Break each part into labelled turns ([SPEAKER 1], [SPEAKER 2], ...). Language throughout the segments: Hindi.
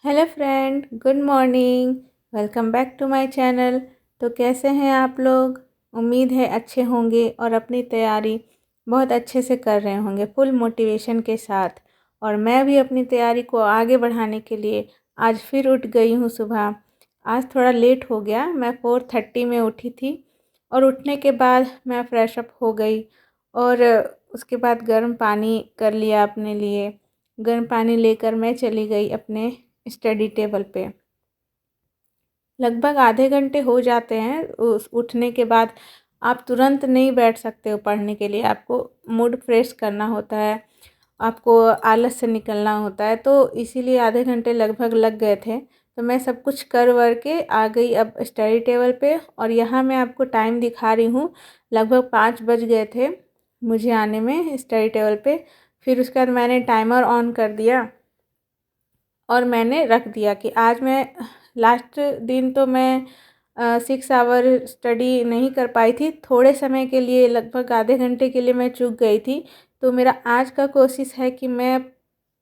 [SPEAKER 1] Hello friend, good morning. Welcome back to my channel. तो कैसे हैं आप लोग? उम्मीद है अच्छे होंगे और अपनी तैयारी बहुत अच्छे से कर रहे होंगे, फुल मोटिवेशन के साथ। और मैं भी अपनी तैयारी को आगे बढ़ाने के लिए आज फिर उठ गई हूँ सुबह। आज थोड़ा लेट हो गया, मैं 4:30 में उठी थी। और उठने के बाद मैं फ्रेश अप हो गई और उसके बाद गर्म पानी कर लिया अपने लिए। गर्म पानी लेकर मैं चली गई अपने स्टडी टेबल पे। लगभग आधे घंटे हो जाते हैं उस उठने के बाद। आप तुरंत नहीं बैठ सकते हो पढ़ने के लिए, आपको मूड फ्रेश करना होता है, आपको आलस से निकलना होता है। तो इसीलिए आधे घंटे लगभग लग गए थे। तो मैं सब कुछ कर वर के आ गई अब स्टडी टेबल पे। और यहाँ मैं आपको टाइम दिखा रही हूँ, लगभग 5 बज गए थे मुझे आने में स्टडी टेबल पे। फिर उसके बाद मैंने टाइमर ऑन कर दिया और मैंने रख दिया कि आज मैं लास्ट दिन तो मैं 6 आवर स्टडी नहीं कर पाई थी, थोड़े समय के लिए लगभग आधे घंटे के लिए मैं चूक गई थी। तो मेरा आज का कोशिश है कि मैं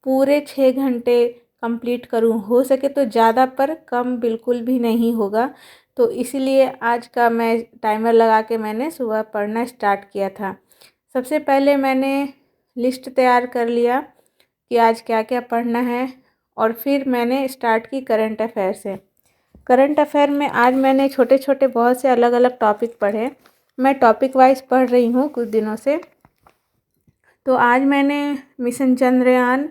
[SPEAKER 1] पूरे 6 घंटे कंप्लीट करूं, हो सके तो ज़्यादा पर कम बिल्कुल भी नहीं होगा। तो इसीलिए आज का मैं टाइमर लगा के मैंने सुबह पढ़ना स्टार्ट किया था। सबसे पहले मैंने लिस्ट तैयार कर लिया कि आज क्या क्या पढ़ना है। और फिर मैंने स्टार्ट की करंट अफेयर से। करंट अफेयर में आज मैंने छोटे छोटे बहुत से अलग अलग टॉपिक पढ़े। मैं टॉपिक वाइज पढ़ रही हूँ कुछ दिनों से। तो आज मैंने मिशन चंद्रयान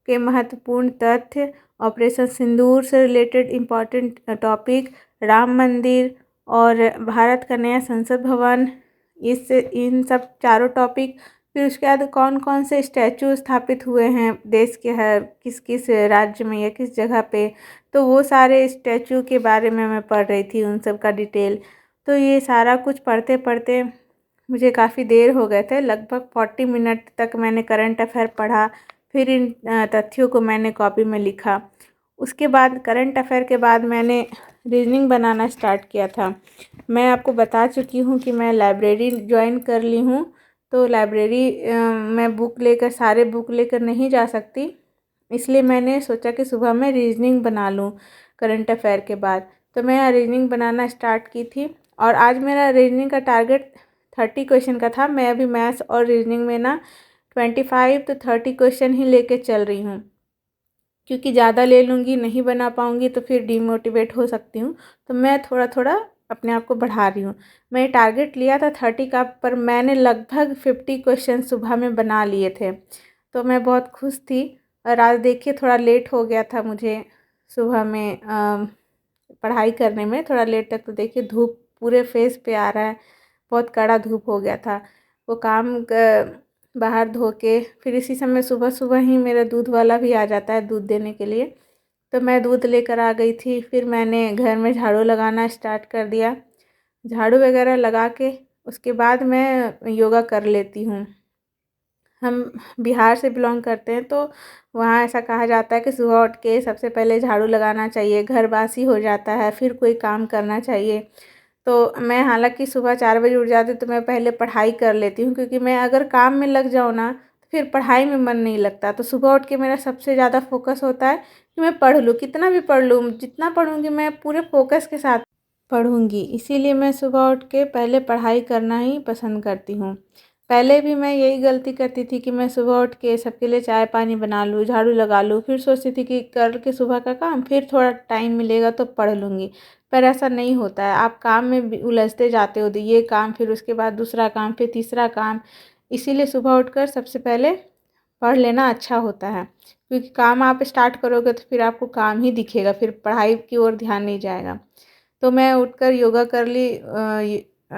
[SPEAKER 1] के महत्वपूर्ण तथ्य, ऑपरेशन सिंदूर से रिलेटेड इम्पॉर्टेंट टॉपिक, राम मंदिर और भारत का नया संसद भवन, इन सब चारों टॉपिक। फिर उसके बाद कौन कौन से स्टैचू स्थापित हुए हैं देश के हर किस किस राज्य में या किस जगह पे, तो वो सारे स्टैचू के बारे में मैं पढ़ रही थी, उन सब का डिटेल। तो ये सारा कुछ पढ़ते पढ़ते मुझे काफ़ी देर हो गए थे, लगभग 40 मिनट तक मैंने करंट अफेयर पढ़ा। फिर इन तथ्यों को मैंने कॉपी में लिखा। उसके बाद करंट अफेयर के बाद मैंने रीजनिंग बनाना स्टार्ट किया था। मैं आपको बता चुकी हूँ कि मैं लाइब्रेरी ज्वाइन कर ली हूँ। तो लाइब्रेरी मैं बुक लेकर सारे बुक लेकर नहीं जा सकती, इसलिए मैंने सोचा कि सुबह मैं रीजनिंग बना लूँ करंट अफेयर के बाद। तो मैं रीजनिंग बनाना स्टार्ट की थी। और आज मेरा रीजनिंग का टारगेट 30 क्वेश्चन का था। मैं अभी मैथ्स और रीजनिंग में ना 25 to 30 क्वेश्चन ही लेके चल रही हूँ, क्योंकि ज़्यादा ले लूँगी नहीं बना पाऊँगी तो फिर डीमोटिवेट हो सकती हूँ। तो मैं थोड़ा थोड़ा अपने आप को बढ़ा रही हूँ। मैं टारगेट लिया था 30 का, पर मैंने लगभग 50 क्वेश्चन सुबह में बना लिए थे। तो मैं बहुत खुश थी। और आज देखिए थोड़ा लेट हो गया था मुझे सुबह में पढ़ाई करने में, थोड़ा लेट तक। तो देखिए धूप पूरे फेस पे आ रहा है, बहुत कड़ा धूप हो गया था। वो बाहर धो के फिर इसी समय सुबह सुबह ही मेरा दूध वाला भी आ जाता है दूध देने के लिए। तो मैं दूध लेकर आ गई थी। फिर मैंने घर में झाड़ू लगाना स्टार्ट कर दिया। झाड़ू वगैरह लगा के उसके बाद मैं योगा कर लेती हूँ। हम बिहार से बिलोंग करते हैं, तो वहाँ ऐसा कहा जाता है कि सुबह उठ के सबसे पहले झाड़ू लगाना चाहिए, घर बासी हो जाता है, फिर कोई काम करना चाहिए। तो मैं हालांकि सुबह 4 बजे उठ जाती हूँ, तो मैं पहले पढ़ाई कर लेती हूँ, क्योंकि मैं अगर काम में लग जाऊँ ना तो फिर पढ़ाई में मन नहीं लगता। तो सुबह उठ के मेरा सबसे ज़्यादा फोकस होता है कि मैं पढ़ लूँ, कितना भी पढ़ लूँ, जितना पढ़ूँगी मैं पूरे फोकस के साथ पढ़ूँगी। इसीलिए मैं सुबह उठ के पहले पढ़ाई करना ही पसंद करती हूँ। पहले भी मैं यही गलती करती थी कि मैं सुबह उठ के सबके लिए चाय पानी बना लूँ, झाड़ू लगा लूँ, फिर सोचती थी कि कर के सुबह का काम फिर थोड़ा टाइम मिलेगा तो पढ़ लूँगी। पर ऐसा नहीं होता है, आप काम में भी उलझते जाते हो, तो ये काम फिर उसके बाद दूसरा काम फिर तीसरा काम। इसीलिए सुबह उठकर सबसे पहले पढ़ लेना अच्छा होता है, क्योंकि काम आप स्टार्ट करोगे तो फिर आपको काम ही दिखेगा, फिर पढ़ाई की ओर ध्यान नहीं जाएगा। तो मैं उठकर योगा कर ली,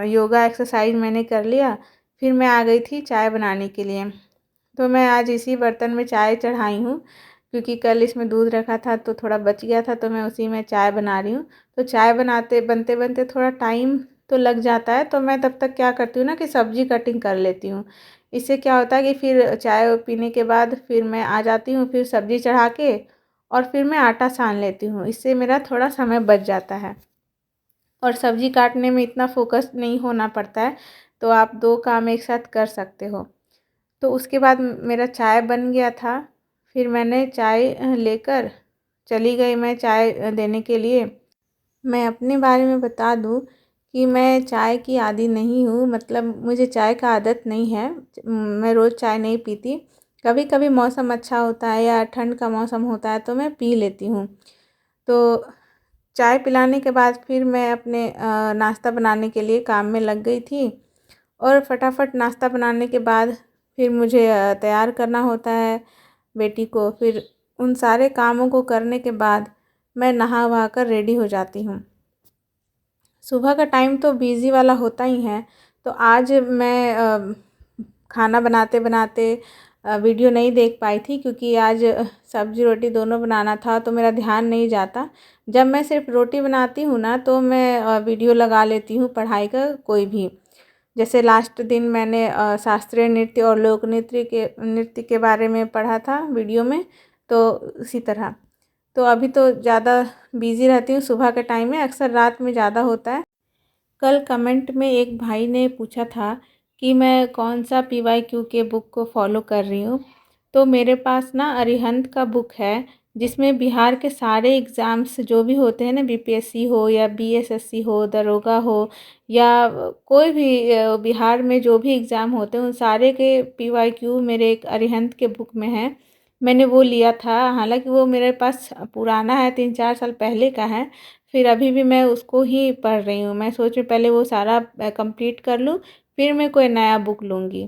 [SPEAKER 1] योगा एक्सरसाइज मैंने कर लिया। फिर मैं आ गई थी चाय बनाने के लिए। तो मैं आज इसी बर्तन में चाय चढ़ाई हूँ, क्योंकि कल इसमें दूध रखा था तो थोड़ा बच गया था, तो मैं उसी में चाय बना रही हूँ। तो चाय बनाते बनते बनते थोड़ा टाइम तो लग जाता है, तो मैं तब तक क्या करती हूँ ना कि सब्ज़ी कटिंग कर लेती हूँ। इससे क्या होता है कि फिर चाय पीने के बाद फिर मैं आ जाती हूँ, फिर सब्ज़ी चढ़ा के और फिर मैं आटा सान लेती हूँ। इससे मेरा थोड़ा समय बच जाता है और सब्ज़ी काटने में इतना फोकस नहीं होना पड़ता है। तो आप 2 काम एक साथ कर सकते हो। तो उसके बाद मेरा चाय बन गया था। फिर मैंने चाय लेकर चली गई मैं चाय देने के लिए। मैं अपने बारे में बता दूँ कि मैं चाय की आदी नहीं हूँ, मतलब मुझे चाय का आदत नहीं है। मैं रोज़ चाय नहीं पीती। कभी कभी मौसम अच्छा होता है या ठंड का मौसम होता है तो मैं पी लेती हूँ। तो चाय पिलाने के बाद फिर मैं अपने नाश्ता बनाने के लिए काम में लग गई थी। और फटाफट नाश्ता बनाने के बाद फिर मुझे तैयार करना होता है बेटी को। फिर उन सारे कामों को करने के बाद मैं नहा वहा कर रेडी हो जाती हूँ। सुबह का टाइम तो बिज़ी वाला होता ही है। तो आज मैं खाना बनाते बनाते वीडियो नहीं देख पाई थी, क्योंकि आज सब्ज़ी रोटी दोनों बनाना था तो मेरा ध्यान नहीं जाता। जब मैं सिर्फ रोटी बनाती हूँ ना तो मैं वीडियो लगा लेती हूँ पढ़ाई का कोई भी। जैसे लास्ट दिन मैंने शास्त्रीय नृत्य और लोक नृत्य के बारे में पढ़ा था वीडियो में, तो उसी तरह। तो अभी तो ज़्यादा बिज़ी रहती हूँ सुबह के टाइम में, अक्सर रात में ज़्यादा होता है। कल कमेंट में एक भाई ने पूछा था कि मैं कौन सा PYQ के बुक को फॉलो कर रही हूँ। तो मेरे पास ना अरिहंत का बुक है, जिसमें बिहार के सारे एग्ज़ाम्स जो भी होते हैं ना, BPSC हो या BSSC हो, दरोगा हो या कोई भी बिहार में जो भी एग्ज़ाम होते हैं उन सारे के PYQ मेरे एक अरिहंत के बुक में है। मैंने वो लिया था, हालांकि वो मेरे पास पुराना है, 3-4 साल पहले का है। फिर अभी भी मैं उसको ही पढ़ रही हूँ। मैं सोच रही पहले वो सारा कंप्लीट कर लूँ, फिर मैं कोई नया बुक लूँगी।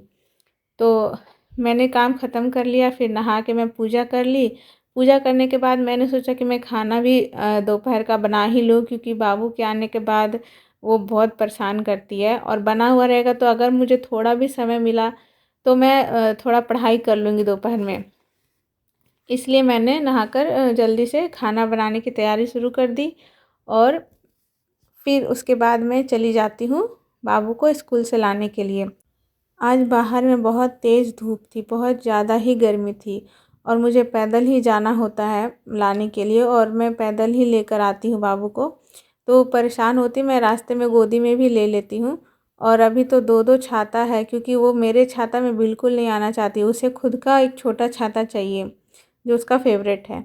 [SPEAKER 1] तो मैंने काम ख़त्म कर लिया, फिर नहा के मैं पूजा कर ली। पूजा करने के बाद मैंने सोचा कि मैं खाना भी दोपहर का बना ही लूँ, क्योंकि बाबू के आने के बाद वो बहुत परेशान करती है। और बना हुआ रहेगा तो अगर मुझे थोड़ा भी समय मिला तो मैं थोड़ा पढ़ाई कर लूँगी दोपहर में। इसलिए मैंने नहाकर जल्दी से खाना बनाने की तैयारी शुरू कर दी। और फिर उसके बाद मैं चली जाती हूँ बाबू को स्कूल से लाने के लिए। आज बाहर में बहुत तेज़ धूप थी, बहुत ज़्यादा ही गर्मी थी और मुझे पैदल ही जाना होता है लाने के लिए, और मैं पैदल ही लेकर आती हूँ बाबू को। तो परेशान होती मैं रास्ते में गोदी में भी ले लेती हूँ। और अभी तो 2-2 छाता है, क्योंकि वो मेरे छाता में बिल्कुल नहीं आना चाहती, उसे खुद का एक छोटा छाता चाहिए जो उसका फेवरेट है।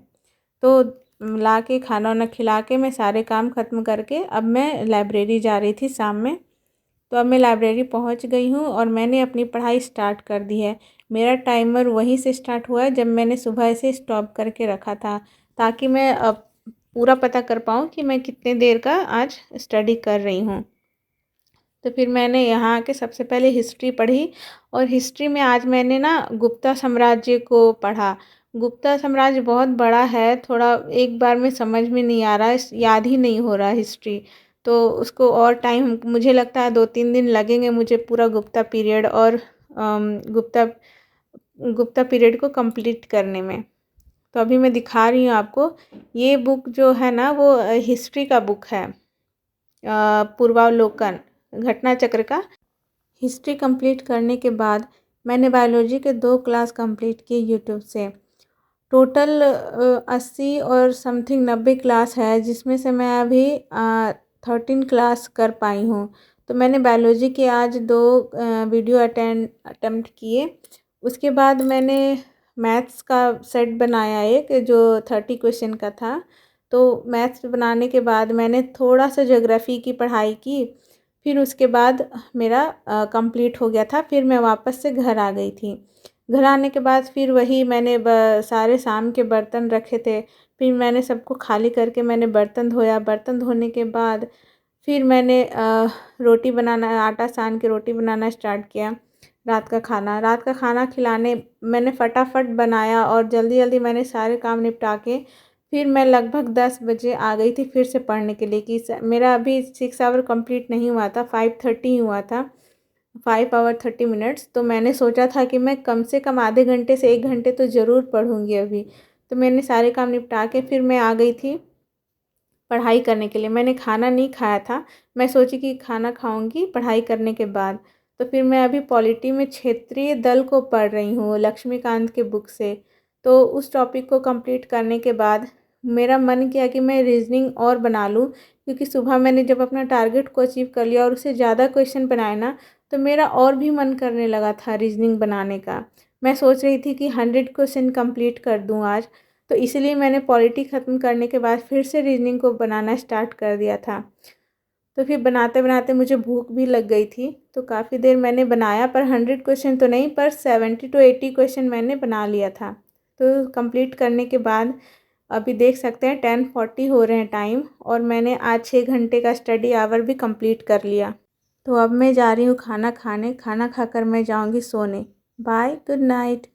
[SPEAKER 1] तो ला के खाना वाना खिला के मैं सारे काम ख़त्म करके अब मैं लाइब्रेरी जा रही थी शाम में। तो अब मैं लाइब्रेरी पहुंच गई हूं और मैंने अपनी पढ़ाई स्टार्ट कर दी है। मेरा टाइमर वहीं से स्टार्ट हुआ है जब मैंने सुबह से स्टॉप करके रखा था, ताकि मैं अब पूरा पता कर पाऊँ कि मैं कितने देर का आज स्टडी कर रही हूँ। तो फिर मैंने यहाँ आके सबसे पहले हिस्ट्री पढ़ी, और हिस्ट्री में आज मैंने ना गुप्ता साम्राज्य को पढ़ा। गुप्ता साम्राज्य बहुत बड़ा है, थोड़ा एक बार में समझ में नहीं आ रहा है, याद ही नहीं हो रहा हिस्ट्री। तो उसको और टाइम मुझे लगता है 2-3 दिन लगेंगे मुझे पूरा गुप्ता पीरियड और गुप्ता गुप्ता पीरियड को कंप्लीट करने में। तो अभी मैं दिखा रही हूँ आपको। ये बुक जो है ना वो हिस्ट्री का बुक है, पूर्वावलोकन घटना चक्र का। हिस्ट्री कंप्लीट करने के बाद मैंने बायोलॉजी के 2 क्लास कंप्लीट किए यूट्यूब से। टोटल 80 और समथिंग 90 क्लास है, जिसमें से मैं अभी 13 क्लास कर पाई हूँ। तो मैंने बायोलॉजी के आज 2 वीडियो अटेम्प्ट किए। उसके बाद मैंने मैथ्स का सेट बनाया एक, जो 30 क्वेश्चन का था। तो मैथ्स बनाने के बाद मैंने थोड़ा सा ज्योग्राफी की पढ़ाई की। फिर उसके बाद मेरा कंप्लीट हो गया था। फिर मैं वापस से घर आ गई थी। घर आने के बाद फिर वही मैंने सारे शाम के बर्तन रखे थे, फिर मैंने सबको खाली करके मैंने बर्तन धोया। बर्तन धोने के बाद फिर मैंने रोटी बनाना, आटा सान के रोटी बनाना स्टार्ट किया। रात का खाना खिलाने मैंने फटाफट बनाया और जल्दी जल्दी मैंने सारे काम निपटा के फिर मैं लगभग 10 बजे आ गई थी फिर से पढ़ने के लिए, कि मेरा अभी 6 आवर कंप्लीट नहीं हुआ था, 5:30 हुआ था, 5 आवर 30 मिनट्स। तो मैंने सोचा था कि मैं कम से कम आधे घंटे से 1 घंटे तो ज़रूर पढ़ूँगी अभी। तो मैंने सारे काम निपटा के फिर मैं आ गई थी पढ़ाई करने के लिए। मैंने खाना नहीं खाया था, मैं सोची कि खाना खाऊंगी पढ़ाई करने के बाद। तो फिर मैं अभी पॉलिटी में क्षेत्रीय दल को पढ़ रही हूँ लक्ष्मीकांत के बुक से। तो उस टॉपिक को कंप्लीट करने के बाद मेरा मन किया कि मैं रीजनिंग और बना लूँ, क्योंकि सुबह मैंने जब अपना टारगेट को अचीव कर लिया और उससे ज़्यादा क्वेश्चन बनाए ना, तो मेरा और भी मन करने लगा था रीजनिंग बनाने का। मैं सोच रही थी कि 100 क्वेश्चन कंप्लीट कर दूँ आज। तो इसलिए मैंने पॉलिटी ख़त्म करने के बाद फिर से रीजनिंग को बनाना स्टार्ट कर दिया था। तो फिर बनाते बनाते मुझे भूख भी लग गई थी, तो काफ़ी देर मैंने बनाया, पर 100 क्वेश्चन तो नहीं, पर 70 to 80 क्वेश्चन मैंने बना लिया था। तो कंप्लीट करने के बाद अभी देख सकते हैं 10:40 हो रहे हैं टाइम, और मैंने आज 6 घंटे का स्टडी आवर भी कंप्लीट कर लिया। तो अब मैं जा रही हूँ खाना खाने, खाना खाकर मैं जाऊँगी सोने। Bye, good night.